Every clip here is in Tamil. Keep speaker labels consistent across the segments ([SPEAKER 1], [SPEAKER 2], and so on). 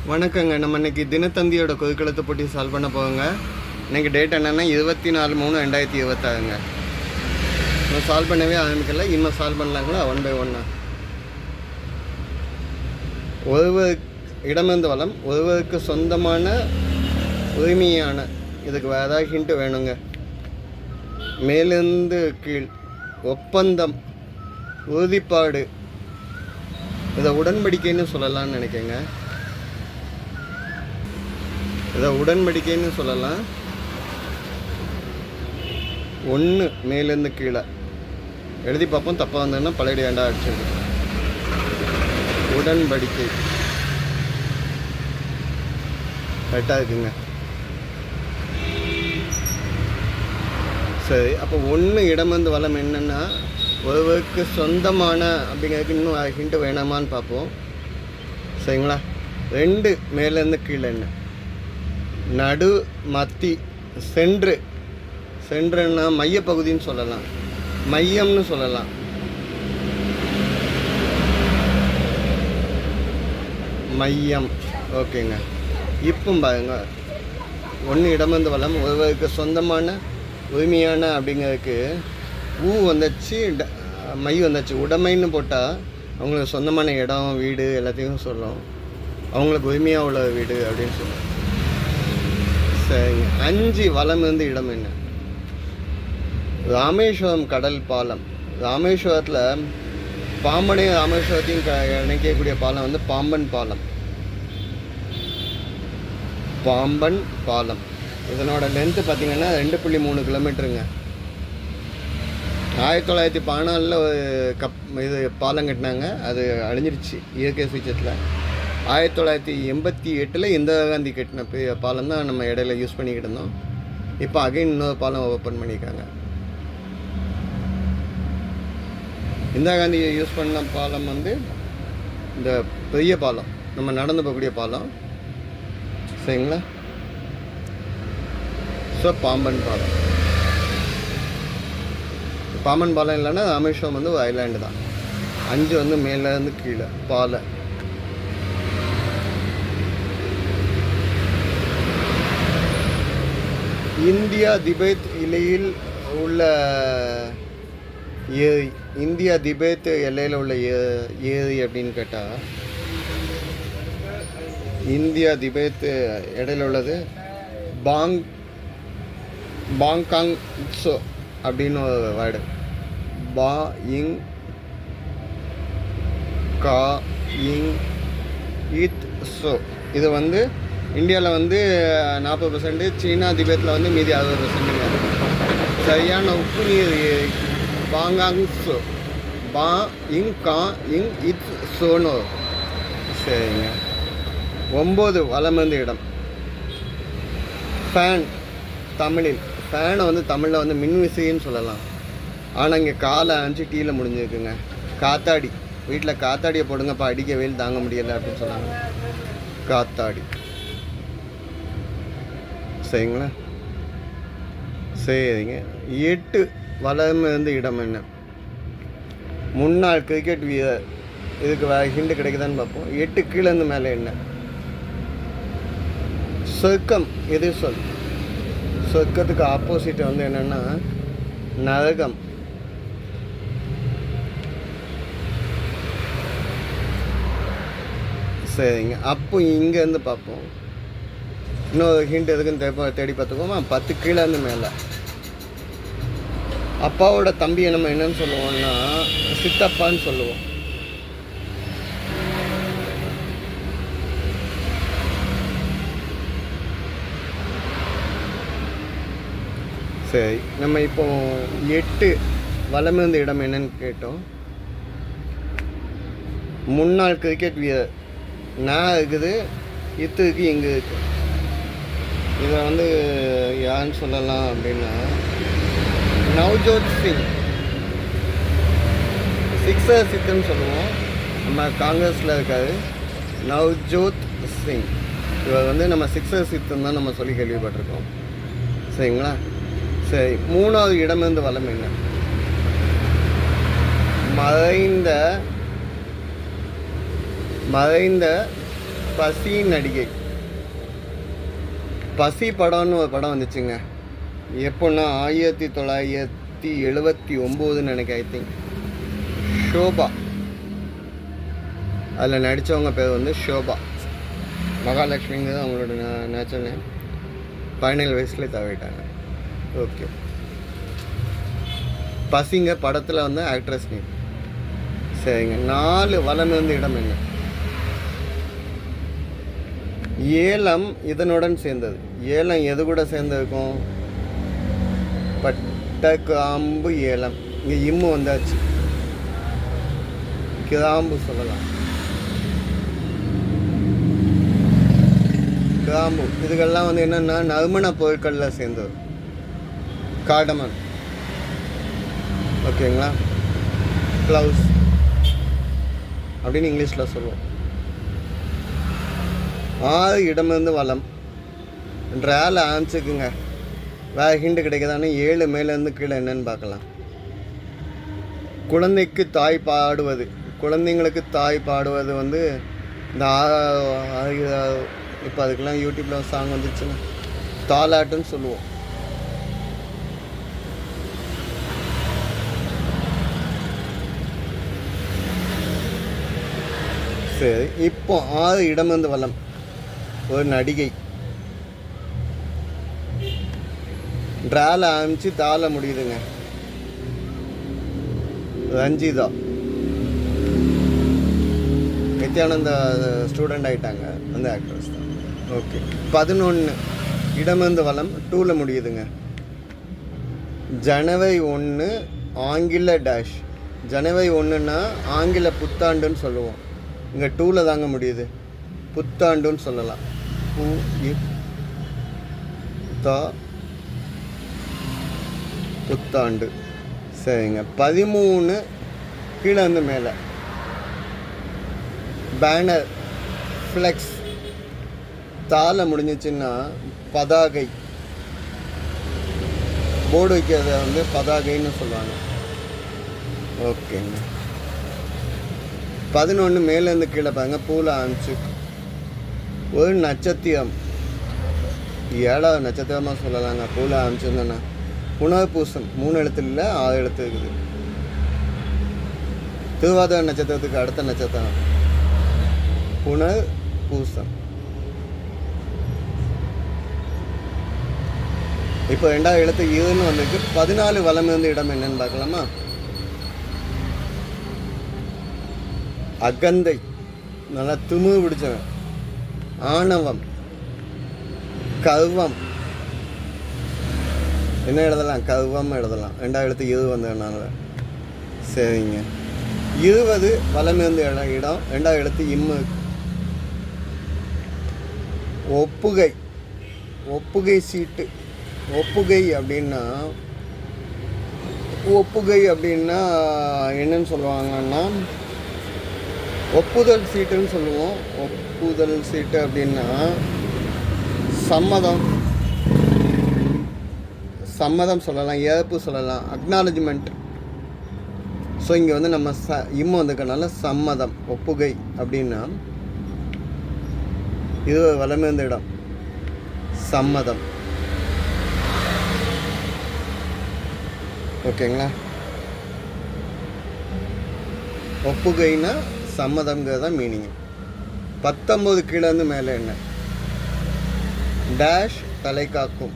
[SPEAKER 1] வணக்கங்க. நம்ம இன்றைக்கி தினத்தந்தியோட கொதுக்களத்தை போட்டி சால்வ் பண்ண போவோங்க. இன்றைக்கி டேட் என்னென்னா 24/3/2026ங்க. இன்னும் சால்வ் பண்ணவே ஆரம்பிக்கல. இன்னும் சால்வ் பண்ணலாங்களா? 1 by 1. ஒருவர் இடமிருந்து வளம், ஒருவருக்கு சொந்தமான உரிமையான, இதுக்கு வேறு ஹிண்ட் வேணுங்க. மேலிருந்து கீழ், ஒப்பந்தம், உறுதிப்பாடு, இதை உடன்படிக்கைன்னு சொல்லலாம்னு நினைக்கிறேங்க. இதை உடன்படிக்கைன்னு சொல்லலாம். ஒன்று மேலேருந்து கீழே எழுதி பார்ப்போம். தப்பாக வந்ததுன்னா பழைய ஏண்டா அடிச்சிடு. உடன்படிக்கை கரெக்டாக இருக்குங்க. சரி, அப்போ ஒன்று இடமிருந்து வளம் என்னென்னா ஒருவருக்கு சொந்தமான அப்படிங்கிறதுக்கு இன்னும் ஹிண்ட்டு வேணாமான்னு பார்ப்போம். சரிங்களா? 2 மேலேருந்து கீழே என்ன, நடு, மத்தி, சென்றுன்னா மையப்பகுதின்னு சொல்லலாம், மையம்னு சொல்லலாம். மையம். ஓகேங்க. இப்போ பாருங்க, ஒன்று இடமிருந்து வளம், ஒருவருக்கு சொந்தமான உரிமையான அப்படிங்கிறதுக்கு வந்துச்சு, மை வந்துச்சு. உடைமைன்னு போட்டால் அவங்களுக்கு சொந்தமான இடம், வீடு எல்லாத்தையும் சொல்லும். அவங்களுக்கு உரிமையாக உள்ள வீடு அப்படின்னு சொல்லுவோம். சரிங்க. 5 வலம் இருந்து இடம் என்ன, ராமேஸ்வரம் கடல் பாலம். ராமேஸ்வரத்தில் பாம்பனையும் ராமேஸ்வரத்தையும் இணைக்கக்கூடிய பாலம் வந்து பாம்பன் பாலம். பாம்பன் பாலம் இதனோட லென்த்து பார்த்திங்கன்னா 2.3 கிலோமீட்டருங்க. 1914 இது பாலம் கட்டினாங்க. அது அழிஞ்சிருச்சு இயற்கை சீற்றத்தில். 1988 இந்திரா காந்தி கட்டின பாலம் தான் நம்ம இடையில யூஸ் பண்ணிக்கிட்டு இருந்தோம். இப்போ அகைன் இன்னொரு பாலம் ஓப்பன் பண்ணியிருக்காங்க. இந்திரா காந்தி யூஸ் பண்ண பாலம் வந்து இந்த பெரிய பாலம், நம்ம நடந்து போகக்கூடிய பாலம். சரிங்களா? ஸோ பாம்பன் பாலம். பாம்பன் பாலம் இல்லைன்னா ராமேஸ்வரம் வந்து ஒரு ஐலாண்டு தான். 5 வந்து மேலேருந்து கீழே பாலை. இந்தியா திபேத் இலையில் உள்ள ஏரி, இந்தியா திபேத் எல்லையில் உள்ள ஏரி அப்படின்னு கேட்டால், இந்தியா திபேத் இடையில உள்ளது பாங்காங் ஸோ அப்படின்னு ஒரு வேர்டு. பா இங் கா இங் இத் ஸோ. இது வந்து இந்தியாவில் வந்து 40%, சீனா திபேத்தில் வந்து மீதி 60%. சரியான உப்பு நீர் பாங்காங் ஸோ, பா இங் கா இங் இத் ஸோனோ. சரிங்க. 9 வலமிருந்து இடம். ஃபேன் தமிழில், ஃபேனை வந்து தமிழில் வந்து மின்விசைன்னு சொல்லலாம். ஆனால் இங்கே காலை 5 டீயில் முடிஞ்சிருக்குங்க. காத்தாடி, வீட்டில் காத்தாடியை போடுங்கப்பா, அடிக்க வெயில் தாங்க முடியலை அப்படின்னு சொன்னாங்க. காத்தாடி. சரிங்களா? சரிங்க. 8 வலமிருந்து இடம் என்ன, முன்னாள் கிரிக்கெட் வீரர். இதுக்கு வேறு ஹிண்டு கிடைக்குதான்னு பார்ப்போம். 8 கீழேருந்து மேலே என்ன, சொர்க்கம். எது சொல்? சொர்க்கத்துக்கு ஆப்போசிட் வந்து என்னென்னா நரகம். சரிங்க. அப்போ இங்கேருந்து பார்ப்போம். இன்னொரு ஹிண்ட் எதுக்குன்னு தேடி பார்த்துக்கோமா. 10 கீழேருந்து மேலே. அப்பாவோட தம்பியை நம்ம என்னன்னு சொல்லுவோம்னா சித்தப்பான்னு சொல்லுவோம். சரி, நம்ம இப்போ 8 வலமிருந்து இடம் என்னன்னு கேட்டோம். முன்னாள் கிரிக்கெட் வீரர். நான் இருக்குது, இத்துக்கு இங்கே இருக்கு. இதை வந்து யாருன்னு சொல்லலாம் அப்படின்னா நவ்ஜோத் சிங். சிக்ஸர் சித்துன்னு சொல்லுவோம். நம்ம காங்கிரஸில் இருக்காரு நவ்ஜோத் சிங். இவர் வந்து நம்ம சிக்ஸர் சித்துன்னு தான் நம்ம சொல்லி கேள்விப்பட்டிருக்கோம். சரிங்களா? சரி, 3வது இடமிருந்து வலம் என்ன, மறைந்த பசி நடிகை. பசி படம்னு ஒரு படம் வந்துச்சுங்க. எப்போன்னா 1979 நினைக்க. I think Shobha. அதில் நடித்தவங்க பேர் வந்து ஷோபா. மகாலட்சுமிங்கிறது அவங்களோட நேச்சுரல் நேம். 17 வயசுலேயே தவிட்டாங்க. ஓகே. பசிங்க படத்தில் வந்து ஆக்ட்ரஸ் நேம். சரிங்க. 4 வலமிருந்து இடம் என்ன? ஏலம் இதனுடன் சேர்ந்தது. ஏலம் எது கூட சேர்ந்திருக்கும்? பட்டை கிராம்பு ஏலம். இங்கே இம்மு வந்தாச்சு. கிராம்பு சொல்லலாம். கிராம்பு இதுக்கெல்லாம் வந்து என்னென்னா நறுமண பொருட்களில் சேர்ந்தது. காடமன். ஓகேங்களா? க்ளவுஸ் அப்படின்னு இங்கிலீஷில் சொல்லுவோம். 6 இடமிருந்து வலம் ட்ரால ஆரம்பிச்சுக்குங்க. வேறு ஹிண்டு கிடைக்குதானே 7 மேலேருந்து கீழே என்னன்னு பார்க்கலாம். குழந்தைக்கு தாய் பாடுவது. குழந்தைங்களுக்கு தாய் பாடுவது வந்து இந்த இப்போ அதுக்கெல்லாம் யூடியூப்பில் சாங் வந்துச்சுங்க. தாலாட்டுன்னு சொல்லுவோம். சரி. இப்போ 6 இடமிருந்து வலம் ஒரு நடிகை. ட்ரால ஆரம்பிச்சு தாள முடியுதுங்க. ரஞ்சிதா. நித்யானந்தா ஸ்டூடெண்ட் ஆகிட்டாங்க. அந்த ஆக்ட்ரஸ் தான். ஓகே. 11 இடமிருந்து வலம் 2ல் முடியுதுங்க. ஜனவரி 1 ஆங்கில டேஷ். ஜனவரி 1ன்னா ஆங்கில புத்தாண்டுன்னு சொல்லுவோம். இங்கே 2ல் தாங்க முடியுது. புத்தாண்டுன்னு சொல்லலாம். புத்தாண்டு. சரிங்க. 13 கீழே வந்து மேலே. Banner flex. தாள முடிஞ்சிச்சுன்னா பதாகை. போர்டு வைக்கிறத வந்து பதாகைன்னு சொல்லுவாங்க. ஓகேங்க. 11 மேலேருந்து கீழே பாருங்க. பூவில் ஆரம்பிச்சு ஒரு நட்சத்திரம். 7வது நட்சத்திரமாக சொல்லலாங்க. பூவில் ஆரம்பிச்சிருந்தேன்னா புனர்பூசம். 3 எழுத்து இல்லை, 6 எழுத்து இருக்குது. திருவாதிரை நட்சத்திரத்துக்கு அடுத்த நட்சத்திரம் புனர்பூசம். இப்போ 2வது எழுத்து இதுன்னு வந்திருக்கு. 14 வலமிருந்து இடம் என்னன்னு பார்க்கலாமா? அகந்தை. நல்லா திமிரு பிடிச்சவன். ஆணவம். கர்வம். என்ன எழுதலாம்? கர்வம் எழுதலாம். 2வது எழுத்து இது வந்ததுனால. சரிங்க. 20 வலமிருந்து இடம். 2வது எழுத்து இம்மு. ஒப்புகை. ஒப்புகை சீட்டு. ஒப்புகை அப்படின்னா என்னன்னு சொல்லுவாங்கன்னா ஒப்புதல் சீட்டுன்னு சொல்லுவோம். ஒப்புதல் சீட்டு அப்படின்னா சம்மதம் சொல்லலாம், ஏற்பு சொல்லலாம், அக்னாலஜ்மெண்ட். ஸோ இங்கே வந்து நம்ம இம்மு வந்துக்கனால சம்மதம். ஒப்புகை அப்படின்னா இது வலமிருந்த இடம். சம்மதம். ஓகேங்களா? ஒப்புகைன்னா சம்மதம்ங்கிறது தான் மீனிங். 19 கீழேருந்து மேலே என்ன? டேஷ் தலை காக்கும்.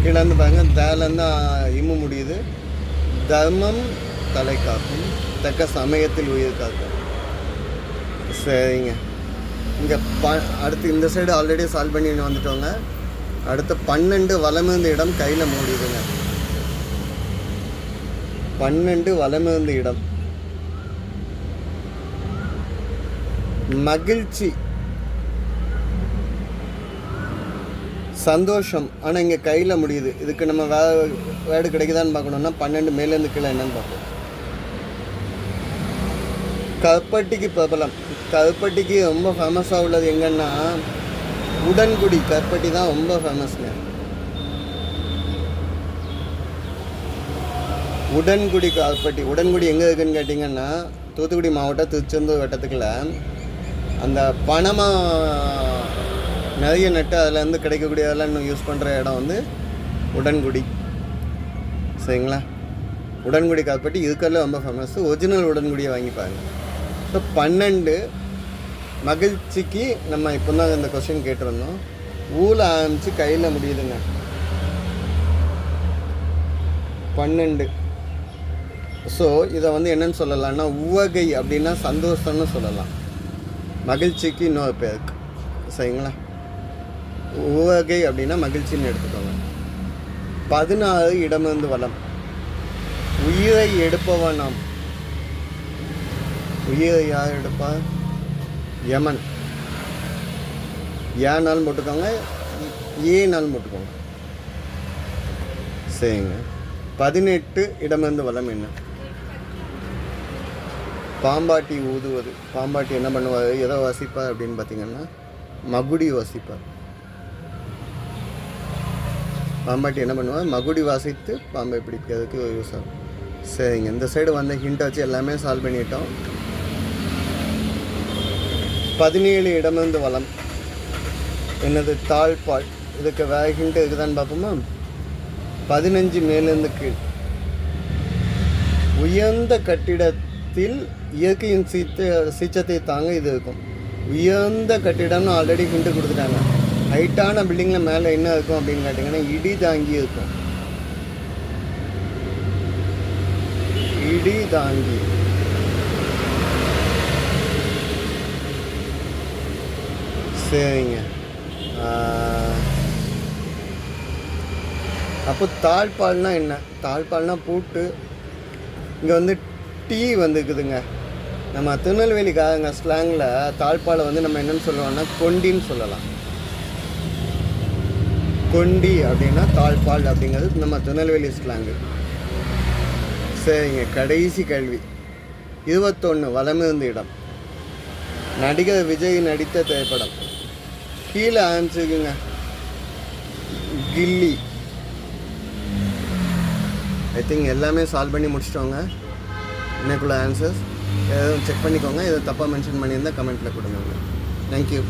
[SPEAKER 1] கீழேருந்து பாருங்க. தேலேருந்து இம்மு முடியுது. தர்மம் தலை காக்கும். தக்க சமயத்தில் உயிர் காக்கும். சரிங்க. இங்கே அடுத்து இந்த சைடு ஆல்ரெடி சால்வ் பண்ணி வந்துட்டோங்க. அடுத்து 12 வலமிருந்த இடம் கையில் மூடிடுங்க. 12 வலமிருந்த இடம். மகிழ்ச்சி. சந்தோஷம். ஆனால் இங்கே கையில் முடியுது. இதுக்கு நம்ம வேர்டு கிடைக்குதான்னு பார்க்கணுன்னா 12 மேலேருந்து கீழே என்னன்னு பார்ப்போம். கருப்பட்டிக்கு பிரபலம். கருப்பட்டிக்கு ரொம்ப ஃபேமஸாக உள்ளது எங்கன்னா உடன்குடி. கருப்பட்டி தான் ரொம்ப ஃபேமஸ்ங்க. உடன்குடி கருப்பட்டி. உடன்குடி எங்கே இருக்குதுன்னு கேட்டிங்கன்னா தூத்துக்குடி மாவட்டம் திருச்செந்தூர் வட்டத்துக்குள்ள அந்த பணமாக நிறைய நட்டு அதிலேருந்து கிடைக்கக்கூடியதெல்லாம் இன்னும் யூஸ் பண்ணுற இடம் வந்து உடன்குடி. சரிங்களா? உடன்குடி காப்பட்டி இதுக்கெல்லாம் ரொம்ப ஃபேமஸ். ஒரிஜினல் உடன்குடியை வாங்கிப்பாங்க. ஸோ 12 மகிழ்ச்சிக்கு நம்ம இப்போ தான் இந்த கொஸ்டின் கேட்டிருந்தோம். ஊல ஆரம்பித்து கையில் முடியுதுங்க. 12. ஸோ இதை வந்து என்னென்னு சொல்லலாம்னா உவகை அப்படின்னா சந்தோஷம்னு சொல்லலாம். மகிழ்ச்சிக்கு இன்னொரு பேருக்கு. சரிங்களா? உவகை அப்படின்னா மகிழ்ச்சின்னு எடுத்துக்கோங்க. 16 இடமிருந்து வளம். உயிரை எடுப்பவனாம். உயிரை யார் எடுப்பா? யமன். ஏனால் போட்டுக்கோங்க, ஏனால் போட்டுக்கோங்க. சரிங்க. 18 இடமிருந்து வளம் என்ன? பாம்பாட்டி ஊதுவது. பாம்பாட்டி என்ன பண்ணுவார், எதை வாசிப்பார் அப்படின்னு பார்த்தீங்கன்னா மகுடி வாசிப்பார். பாம்பாட்டி என்ன பண்ணுவார், மகுடி வாசித்து பாம்பை பிடிக்கிறதுக்கு யூஸ் ஆகும். சரிங்க. இந்த சைடு வந்து ஹிண்ட் வச்சு எல்லாமே சால்வ் பண்ணிட்டோம். 17 இடமிருந்து வளம் என்னது? தாழ்பால். இதுக்கு வேறு ஹிண்ட் இருக்குதான்னு பார்ப்போமா? 15 மேலேருந்து கீழ். உயர்ந்த கட்டிடத்தில் இயற்கையின் சீச்சத்தை தாங்க இது இருக்கும். உயர்ந்த கட்டிடம்னு ஆல்ரெடி ஹிண்ட் கொடுத்துட்டாங்க. ஹைட்டான பில்டிங்கில் மேலே என்ன இருக்கும் அப்படின்னு கேட்டிங்கன்னா இடி தாங்கி இருக்கும். இடி தாங்கி. சரிங்க. அப்போ தாழ்பால்னா என்ன? தாழ்பால்னா பூட்டு. இங்கே வந்து டீ வந்துக்குதுங்க. நம்ம திருநெல்வேலிக்காரங்க ஸ்லாங்கில் தாழ்பாலை வந்து நம்ம என்னென்னு சொல்லுவோம்னா கொண்டின்னு சொல்லலாம். கொண்டி அப்படின்னா தாழ்பால் அப்படிங்கிறது நம்ம திருநெல்வேலி ஸ்லாங்கு. சரிங்க. கடைசி கேள்வி. 21 வலமிருந்த இடம். நடிகர் விஜய் நடித்த திரைப்படம். கீழே ஆரம்பிச்சுக்குங்க. கில்லி. ஐ திங்க் எல்லாமே சால்வ் பண்ணி முடிச்சிட்டோங்க. எனக்குள்ள ஆன்சர்ஸ் எதுவும் செக் பண்ணிக்கோங்க. எதுவும் தப்பாக மென்ஷன் பண்ணியிருந்தால் கமெண்ட்டில் கொடுங்க. தேங்க்யூ.